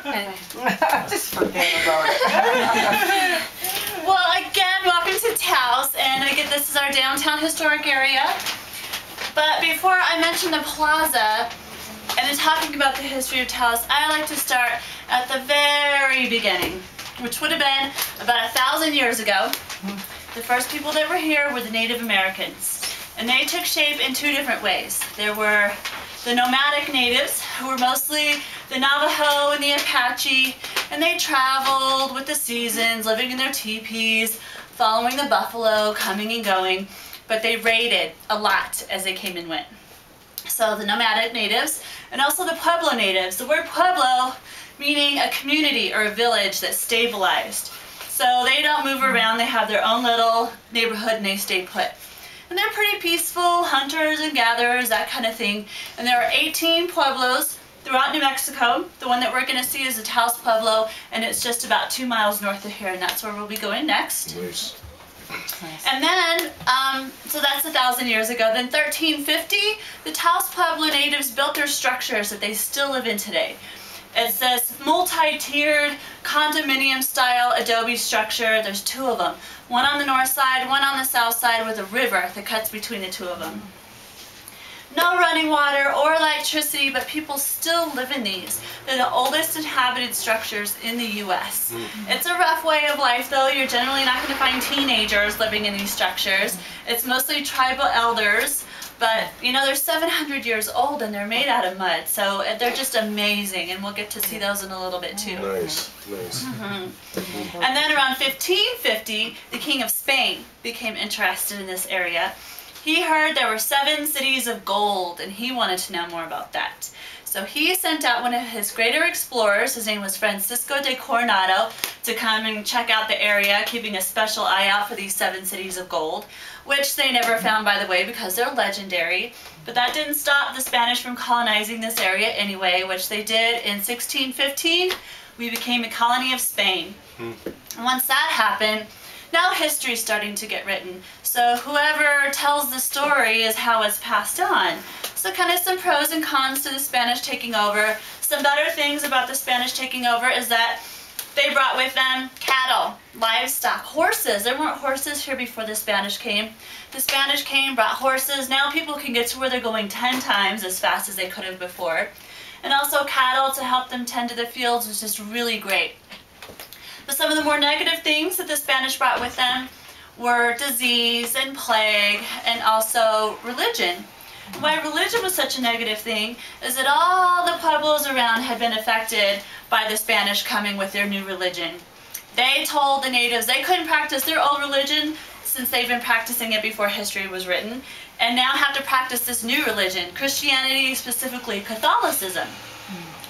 Anyway. Just forget about it. Well, again, welcome to Taos, and again, this is our downtown historic area. But before I mention the plaza, and in talking about the history of Taos, I like to start at the very beginning, which would have been about 1,000 years ago. The first people that were here were the Native Americans, and they took shape in two different ways. There were the nomadic natives, who were mostly the Navajo and the Apache, and they traveled with the seasons, living in their teepees, following the buffalo, coming and going, but they raided a lot as they came and went. So the nomadic natives, and also the Pueblo natives. The word Pueblo meaning a community or a village that's stabilized. So they don't move around, they have their own little neighborhood and they stay put. And they're pretty peaceful, hunters and gatherers, that kind of thing. And there are 18 Pueblos throughout New Mexico. The one that we're going to see is the Taos Pueblo, and it's just about 2 miles north of here, and that's where we'll be going next. Nice. And then, so that's 1,000 years ago. Then 1350, the Taos Pueblo natives built their structures that they still live in today. It's this multi-tiered condominium-style adobe structure. There's two of them. One on the north side, one on the south side with a river that cuts between the two of them. No running water or electricity, but people still live in these. They're the oldest inhabited structures in the U.S. It's a rough way of life, though. You're generally not going to find teenagers living in these structures. It's mostly tribal elders, but you know, they're 700 years old and they're made out of mud, so they're just amazing, and we'll get to see those in a little bit too. Nice, nice. And then around 1550, the King of Spain became interested in this area. He heard there were 7 cities of gold, and he wanted to know more about that. So he sent out one of his greater explorers, his name was Francisco de Coronado, to come and check out the area, keeping a special eye out for these 7 cities of gold, which they never found, by the way, because they're legendary. But that didn't stop the Spanish from colonizing this area anyway, which they did in 1615. We became a colony of Spain. And once that happened, now history's starting to get written. So whoever tells the story is how it's passed on. So kind of some pros and cons to the Spanish taking over. Some better things about the Spanish taking over is that they brought with them cattle, livestock, horses. There weren't horses here before the Spanish came. The Spanish came, brought horses. Now people can get to where they're going 10 times as fast as they could have before. And also cattle to help them tend to the fields was just really great. But some of the more negative things that the Spanish brought with them were disease and plague, and also religion. Why religion was such a negative thing is that all the pueblos around had been affected by the Spanish coming with their new religion. They told the natives they couldn't practice their old religion since they've been practicing it before history was written, and now have to practice this new religion, Christianity, specifically Catholicism.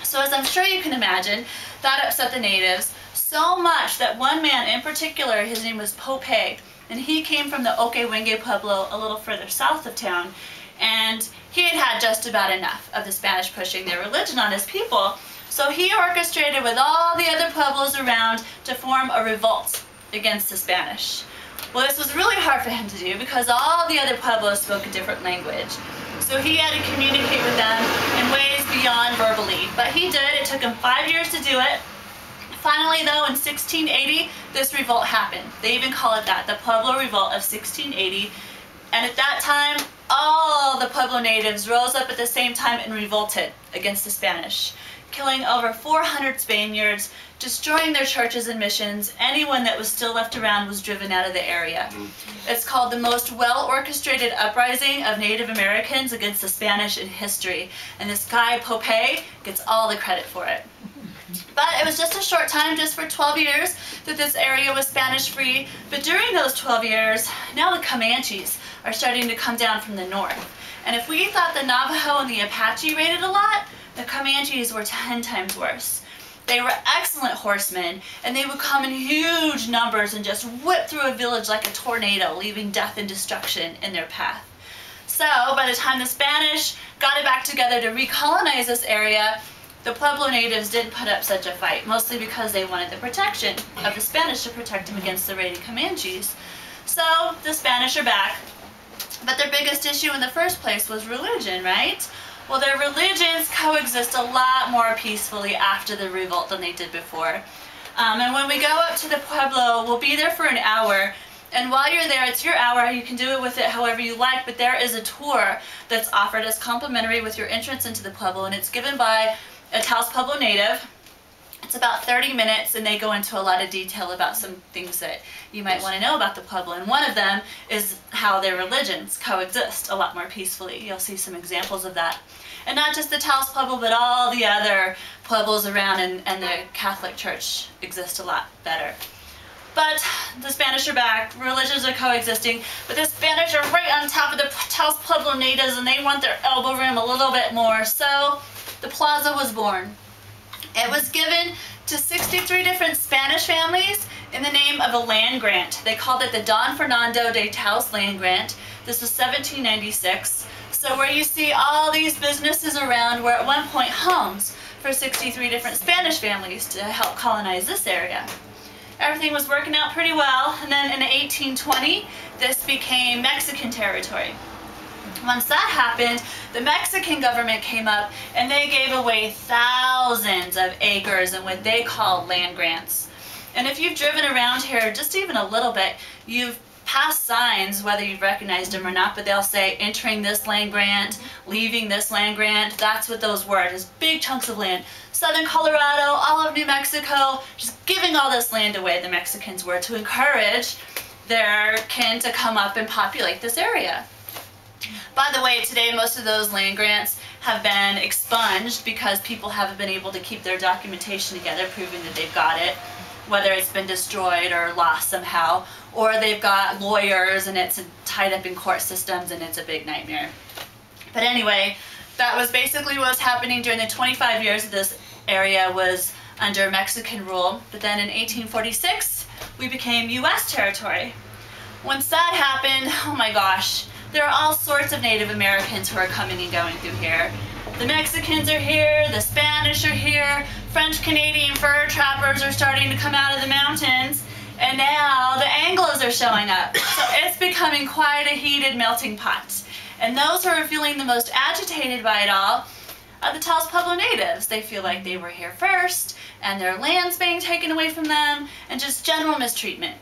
So as I'm sure you can imagine, that upset the natives so much that one man in particular, his name was Pope, and he came from the Okewenge Pueblo a little further south of town, and he had had just about enough of the Spanish pushing their religion on his people. So he orchestrated with all the other pueblos around to form a revolt against the Spanish. Well, this was really hard for him to do because all the other pueblos spoke a different language. So he had to communicate with them in ways beyond verbally. But he did. It took him 5 years to do it. Finally, though, in 1680, this revolt happened. They even call it that, the Pueblo Revolt of 1680. And at that time, all the Pueblo natives rose up at the same time and revolted against the Spanish, killing over 400 Spaniards, destroying their churches and missions. Anyone that was still left around was driven out of the area. It's called the most well-orchestrated uprising of Native Americans against the Spanish in history. And this guy, Pope, gets all the credit for it. But it was just a short time, just for 12 years, that this area was Spanish-free. But during those 12 years, now the Comanches are starting to come down from the north. And if we thought the Navajo and the Apache raided a lot, the Comanches were 10 times worse. They were excellent horsemen, and they would come in huge numbers and just whip through a village like a tornado, leaving death and destruction in their path. So by the time the Spanish got it back together to recolonize this area, the Pueblo natives didn't put up such a fight, mostly because they wanted the protection of the Spanish to protect them against the raiding Comanches. So the Spanish are back, but their biggest issue in the first place was religion, right? Well, their religions coexist a lot more peacefully after the revolt than they did before. And when we go up to the Pueblo, we'll be there for an hour. And while you're there, it's your hour. You can do it with it however you like, but there is a tour that's offered as complimentary with your entrance into the Pueblo, and it's given by a Taos Pueblo native. It's about 30 minutes, and they go into a lot of detail about some things that you might want to know about the Pueblo. And one of them is how their religions coexist a lot more peacefully. You'll see some examples of that. And not just the Taos Pueblo, but all the other Pueblos around, and the Catholic Church exist a lot better. But the Spanish are back, religions are coexisting, but the Spanish are right on top of the Taos Pueblo natives, and they want their elbow room a little bit more. So the plaza was born. It was given to 63 different Spanish families in the name of a land grant. They called it the Don Fernando de Taos Land Grant. This was 1796. So where you see all these businesses around were at one point homes for 63 different Spanish families to help colonize this area. Everything was working out pretty well, and then in 1820, this became Mexican territory. Once that happened, the Mexican government came up and they gave away thousands of acres in what they call land grants. And if you've driven around here just even a little bit, you've passed signs, whether you've recognized them or not, but they'll say entering this land grant, leaving this land grant. That's what those were, just big chunks of land. Southern Colorado, all of New Mexico, just giving all this land away, the Mexicans were, to encourage their kin to come up and populate this area. By the way, today most of those land grants have been expunged because people haven't been able to keep their documentation together proving that they've got it, whether it's been destroyed or lost somehow, or they've got lawyers and it's tied up in court systems and it's a big nightmare. But anyway, that was basically what was happening during the 25 years that this area was under Mexican rule. But then in 1846, we became U.S. territory. Once that happened, oh my gosh, there are all sorts of Native Americans who are coming and going through here. The Mexicans are here, the Spanish are here, French-Canadian fur trappers are starting to come out of the mountains, and now the Anglos are showing up. So it's becoming quite a heated melting pot. And those who are feeling the most agitated by it all are the Taos Pueblo natives. They feel like they were here first, and their land's being taken away from them, and just general mistreatment.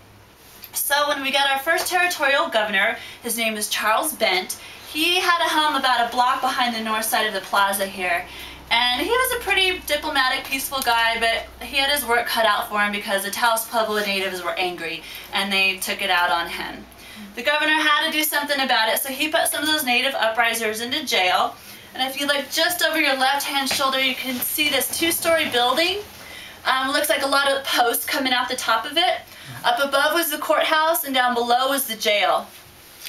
So when we got our first territorial governor, his name is Charles Bent, he had a home about a block behind the north side of the plaza here. And he was a pretty diplomatic, peaceful guy, but he had his work cut out for him because the Taos Pueblo natives were angry, and they took it out on him. The governor had to do something about it, so he put some of those native uprisers into jail. And if you look just over your left-hand shoulder, you can see this two-story building. Looks like a lot of posts coming out the top of it. Up above was the courthouse, and down below was the jail.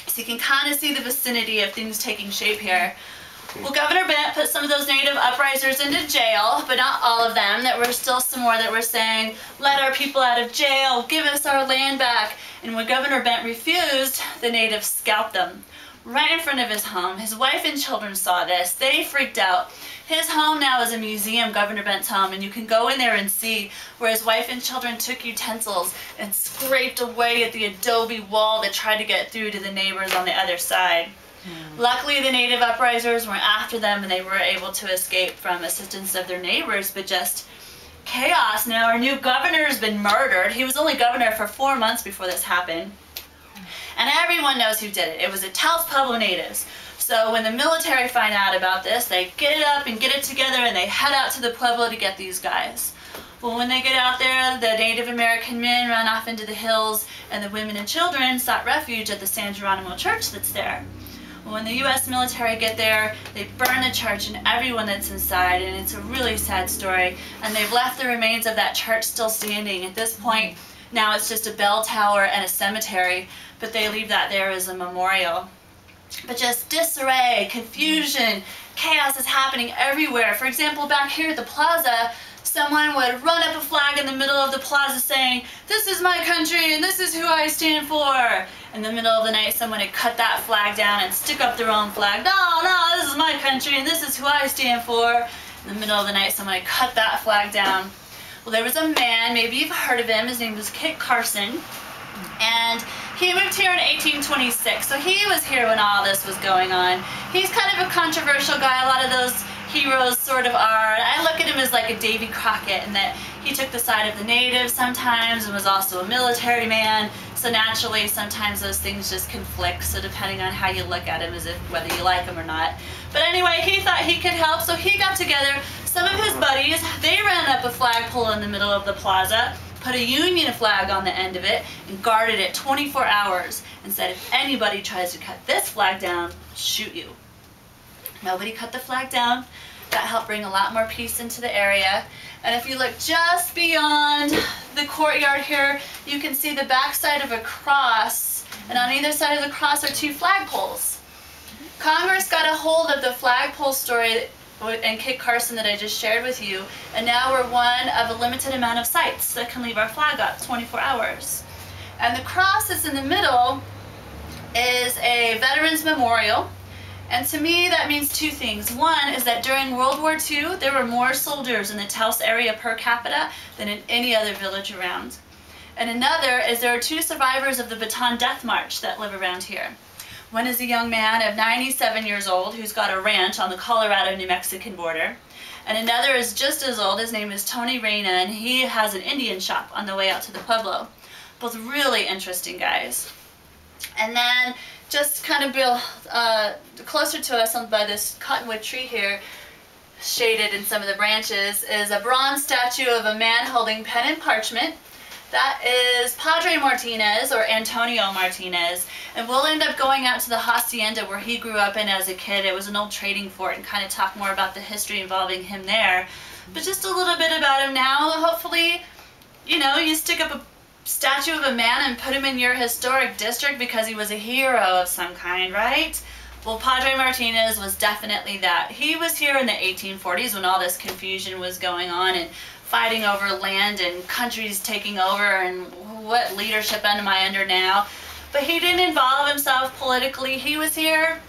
So you can kind of see the vicinity of things taking shape here. Well, Governor Bent put some of those native uprisers into jail, but not all of them. There were still some more that were saying, let our people out of jail, give us our land back. And when Governor Bent refused, the natives scalped them right in front of his home. His wife and children saw this. They freaked out. His home now is a museum, Governor Bent's home, and you can go in there and see where his wife and children took utensils and scraped away at the adobe wall that tried to get through to the neighbors on the other side. Luckily, the native uprisers weren't after them, and they were able to escape from assistance of their neighbors, but just chaos. Now our new governor's been murdered. He was only governor for 4 months before this happened. And everyone knows who did it. It was the Taos Pueblo natives. So when the military find out about this, they get it up and get it together, and they head out to the Pueblo to get these guys. Well, when they get out there, the Native American men run off into the hills, and the women and children sought refuge at the San Geronimo church that's there. Well, when the U.S. military get there, they burn the church and everyone that's inside, and it's a really sad story. And they've left the remains of that church still standing. At this point, now it's just a bell tower and a cemetery, but they leave that there as a memorial. But just disarray, confusion, chaos is happening everywhere. For example, back here at the plaza, someone would run up a flag in the middle of the plaza saying, "This is my country and this is who I stand for." In the middle of the night, someone would cut that flag down and stick up their own flag. No, this is my country and this is who I stand for. In the middle of the night, someone would cut that flag down. Well, there was a man, maybe you've heard of him, his name was Kit Carson, and He moved here in 1826, so he was here when all this was going on. He's kind of a controversial guy. A lot of those heroes sort of are. I look at him as like a Davy Crockett in that he took the side of the natives sometimes and was also a military man. So naturally, sometimes those things just conflict. So depending on how you look at him, as if whether you like him or not. But anyway, he thought he could help, so he got together some of his buddies. They ran up a flagpole in the middle of the plaza, put a Union flag on the end of it, and guarded it 24 hours, and said, if anybody tries to cut this flag down, shoot you. Nobody cut the flag down. That helped bring a lot more peace into the area. And if you look just beyond the courtyard here, you can see the backside of a cross, and on either side of the cross are two flagpoles. Congress got a hold of the flagpole story and Kit Carson that I just shared with you, and now we're one of a limited amount of sites that can leave our flag up 24 hours. And the cross that's in the middle is a veterans memorial. And to me, that means two things. One is that during World War II, there were more soldiers in the Taos area per capita than in any other village around. And another is there are two survivors of the Bataan Death March that live around here. One is a young man of 97 years old who's got a ranch on the Colorado-New Mexican border. And another is just as old. His name is Tony Reyna, and he has an Indian shop on the way out to the Pueblo. Both really interesting guys. And then just kind of closer to us by this cottonwood tree here, shaded in some of the branches, is a bronze statue of a man holding pen and parchment. That is Padre Martinez, or Antonio Martinez, and we'll end up going out to the hacienda where he grew up in as a kid. It was an old trading fort, and kind of talk more about the history involving him there. But just a little bit about him now. Hopefully, you know, you stick up a statue of a man and put him in your historic district because he was a hero of some kind, right? Well, Padre Martinez was definitely that. He was here in the 1840s when all this confusion was going on and fighting over land and countries taking over and what leadership am I under now. But he didn't involve himself politically. He was here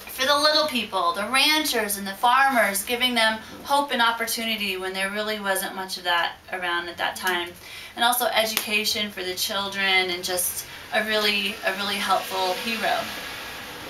for the little people, the ranchers and the farmers, giving them hope and opportunity when there really wasn't much of that around at that time. And also education for the children, and just a really helpful hero.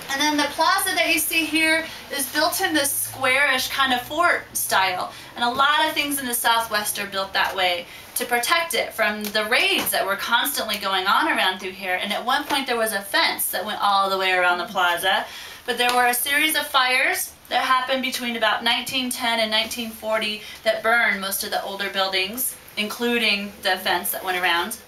And then the plaza that you see here is built in this squarish kind of fort style. And a lot of things in the Southwest are built that way to protect it from the raids that were constantly going on around through here. And at one point there was a fence that went all the way around the plaza. But there were a series of fires that happened between about 1910 and 1940 that burned most of the older buildings, including the fence that went around.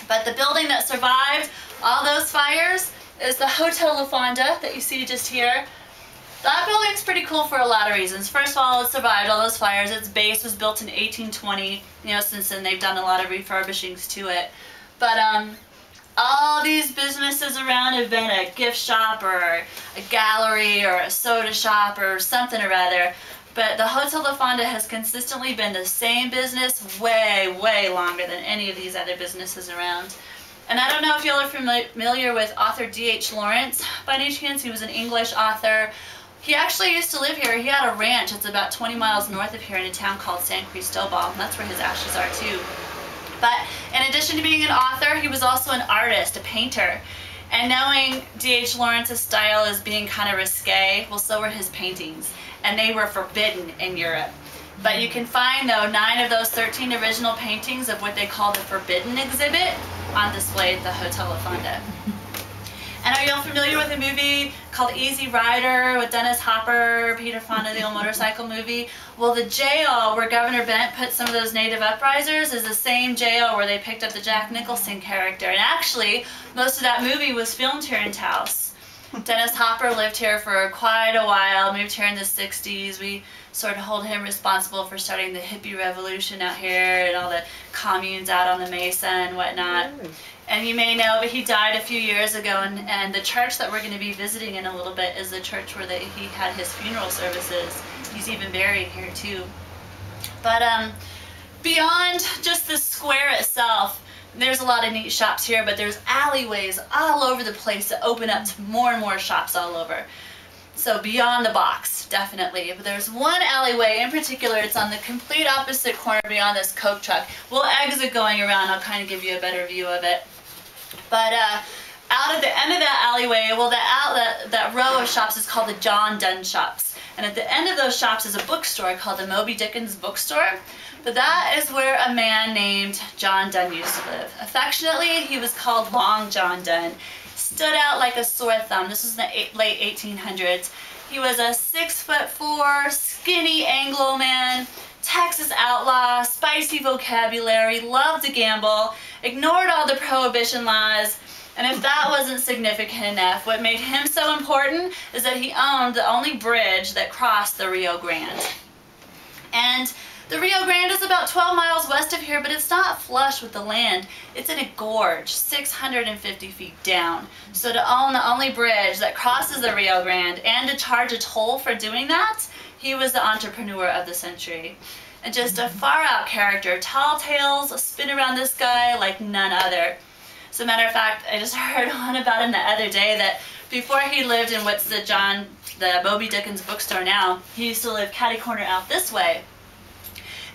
But the building that survived all those fires is the Hotel La Fonda that you see just here. That building's pretty cool for a lot of reasons. First of all, it survived all those fires. Its base was built in 1820. You know, since then they've done a lot of refurbishings to it. But all these businesses around have been a gift shop or a gallery or a soda shop or something or other. But the Hotel La Fonda has consistently been the same business way longer than any of these other businesses around. And I don't know if y'all are familiar with author D.H. Lawrence by any chance. He was an English author. He actually used to live here. He had a ranch. It's about 20 miles north of here in a town called San Cristobal. And that's where his ashes are too. But in addition to being an author, he was also an artist, a painter. And knowing D.H. Lawrence's style as being kind of risque, well, so were his paintings. And they were forbidden in Europe. But you can find, though, 9 of those 13 original paintings of what they call the Forbidden exhibit on display at the Hotel La Fonda. And are you all familiar with a movie called Easy Rider with Dennis Hopper, Peter Fonda, the old motorcycle movie? Well, the jail where Governor Bent put some of those native uprisers is the same jail where they picked up the Jack Nicholson character. And actually, most of that movie was filmed here in Taos. Dennis Hopper lived here for quite a while, moved here in the 60s. We sort of hold him responsible for starting the hippie revolution out here and all the communes out on the mesa and whatnot. Really? And you may know, but he died a few years ago, and the church that we're going to be visiting in a little bit is the church where he had his funeral services. He's even buried here too. But beyond just the square itself, there's a lot of neat shops here, but there's alleyways all over the place that open up to more and more shops all over. So beyond the box, definitely. But there's one alleyway in particular, it's on the complete opposite corner beyond this Coke truck. We'll exit going around, I'll kind of give you a better view of it. But out at the end of that alleyway, well, that row of shops is called the John Donne shops. And at the end of those shops is a bookstore called the Moby Dickens bookstore. But that is where a man named John Donne used to live. Affectionately, he was called Long John Donne. Stood out like a sore thumb. This was in the late 1800s. He was a 6'4", skinny Anglo man, Texas outlaw, spicy vocabulary, loved to gamble, ignored all the prohibition laws, and if that wasn't significant enough, what made him so important is that he owned the only bridge that crossed the Rio Grande. And the Rio Grande is about 12 miles west of here, but it's not flush with the land. It's in a gorge, 650 feet down. So to own the only bridge that crosses the Rio Grande and to charge a toll for doing that, he was the entrepreneur of the century. And just a far-out character. Tall tales spin around this guy like none other. As a matter of fact, I just heard one about him the other day that before he lived in what's the Moby Dickens bookstore now, he used to live catty corner out this way.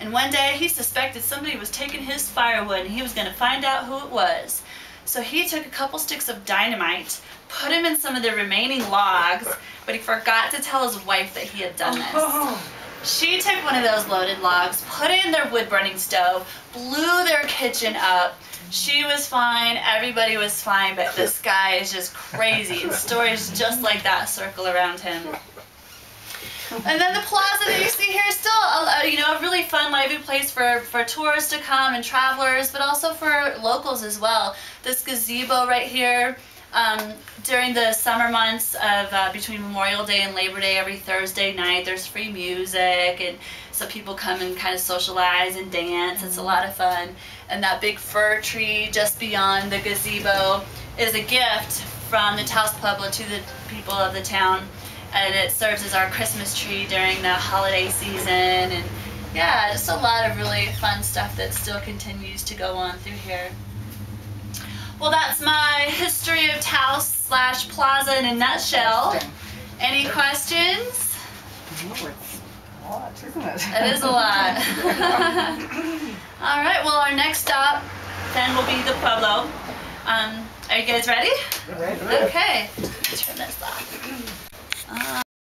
And one day he suspected somebody was taking his firewood and he was going to find out who it was. So he took a couple sticks of dynamite, put them in some of the remaining logs, but he forgot to tell his wife that he had done this. She took one of those loaded logs, put it in their wood-burning stove, blew their kitchen up. She was fine, everybody was fine, but this guy is just crazy. And stories just like that circle around him. And then the plaza that you see here is still a really fun, lively place for tourists to come and travelers, but also for locals as well. This gazebo right here, during the summer months of between Memorial Day and Labor Day, every Thursday night, there's free music, and so people come and kind of socialize and dance. It's a lot of fun. And that big fir tree just beyond the gazebo is a gift from the Taos Pueblo to the people of the town. And it serves as our Christmas tree during the holiday season. And yeah, just a lot of really fun stuff that still continues to go on through here. Well, that's my history of Taos/Plaza in a nutshell. Any questions? No, it's a lot, isn't it? It is a lot. All right, well, our next stop then will be the Pueblo. Are you guys ready? Ready. Okay, turn this off.